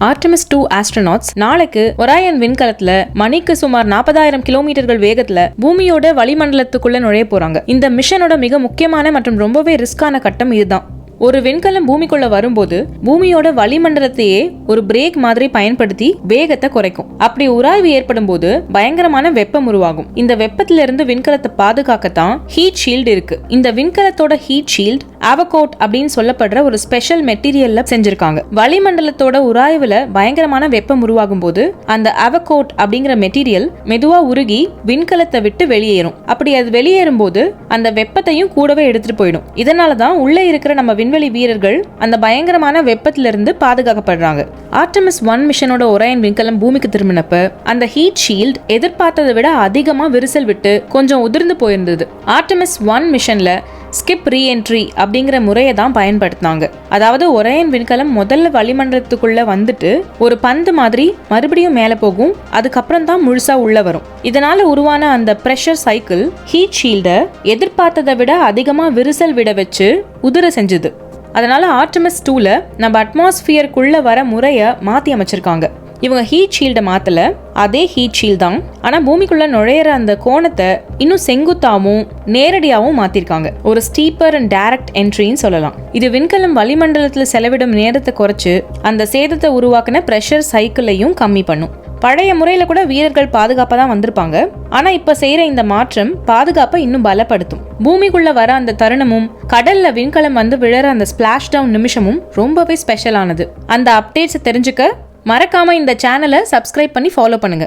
Artemis 2 astronauts நாளைக்கு ஒராயன் விண்கலத்துல மணிக்கு சுமார் 40,000 கிலோமீட்டர்கள் வேகத்துல பூமியோட வளிமண்டலத்துக்குள்ள நுழைய போறாங்க. இந்த மிஷனோட மிக முக்கியமான மற்றும் ரொம்பவே ரிஸ்கான கட்டம் இதுதான். ஒரு விண்கலம் பூமிக்குள்ள வரும்போது பூமியோட வளிமண்டலத்தையே ஒரு பிரேக் மாதிரி பயன்படுத்தி வேகத்தை குறைக்கும். அப்படி உராய்வு ஏற்படும் போது பயங்கரமான வெப்பம் உருவாகும். இந்த வெப்பத்தில இருந்து விண்கலத்தை பாதுகாக்கத்தான் ஹீட் ஷீல்டு இருக்கு. இந்த விண்கலத்தோட ஹீட் ஷீல்ட் அவகோட் அப்படின்னு சொல்லப்படுற ஒரு ஸ்பெஷல் மெட்டீரியல்ல செஞ்சிருக்காங்க. வளிமண்டலத்தோட உராய்வுல பயங்கரமான வெப்பம் உருவாகும் போது அந்த அவகோட் அப்படிங்கிற மெட்டீரியல் மெதுவா உருகி விண்கலத்தை விட்டு வெளியேறும். அப்படி அது வெளியேறும் போது அந்த வெப்பத்தையும் கூடவே எடுத்துட்டு போயிடும். இதனாலதான் உள்ள இருக்கிற நம்ம விண்வெளி வீரர்கள் அந்த பயங்கரமான வெப்பத்திலிருந்து பாதுகாக்கப்படுறாங்க. ஆர்டெமிஸ் 1 மிஷனோட ஒராயன் விண்கலம் பூமிக்கு திரும்பினப்ப அந்த ஹீட் ஷீல்ட் எதிர்பார்த்ததை விட அதிகமா விரிசல் விட்டு கொஞ்சம் உதிர்ந்து போயிருந்தது. ஆர்டெமிஸ் 1 மிஷன்ல ஸ்கிப் ரீஎன்ட்ரி அப்படிங்கிற முறையை தான் பயன்படுத்தினாங்க. அதாவது ஒராயன் விண்கலம் முதல்ல வளிமண்டலத்துக்குள்ள வந்துட்டு ஒரு பந்து மாதிரி மறுபடியும் மேல போகும், அதுக்கப்புறம் தான் முழுசா உள்ள வரும். இதனால உருவான அந்த பிரஷர் சைக்கிள் ஹீட் ஷீல்டை எதிர்பார்த்ததை விட அதிகமா விரிசல் விட வச்சு உதிர செஞ்சது. அதனால ஆர்டெமிஸ் 2ல நம்ம அட்மாஸ்பியருக்குள்ள வர முறையை மாத்தி அமைச்சிருக்காங்க. இவங்க ஹீட் ஷீல்டை மாத்தல, அதே ஹீட் ஷீல்ட் தான். ஆனா பூமிக்குள்ள நுழையிற அந்த கோணத்தை இன்னும் செங்குத்தாவும் நேரடியாவும் மாத்திருக்காங்க. ஒரு ஸ்டீப்பர் அண்ட் டைரக்ட் என்ட்ரின்னு சொல்லலாம். இது விண்கலம் வளிமண்டலத்துல செலவிடும் நேரத்தை குறைச்சு அந்த சேதத்தை உருவாக்குன பிரஷர் சைக்கிளையும் கம்மி பண்ணும். பழைய முறையில கூட வீரர்கள் பாதுகாப்பா தான் வந்திருப்பாங்க. ஆனா இப்ப செய்யற இந்த மாற்றம் பாதுகாப்பை இன்னும் பலப்படுத்தும். பூமிக்குள்ள வர அந்த தருணமும் கடல்ல விண்கலம் வந்து விழற அந்த ஸ்பிளாஷ் டவுன் நிமிஷமும் ரொம்பவே ஸ்பெஷலானது. அந்த அப்டேட்ஸ் தெரிஞ்சுக்க மறக்காம இந்த சேனலை சப்ஸ்கிரைப் பண்ணி ஃபாலோ பண்ணுங்க.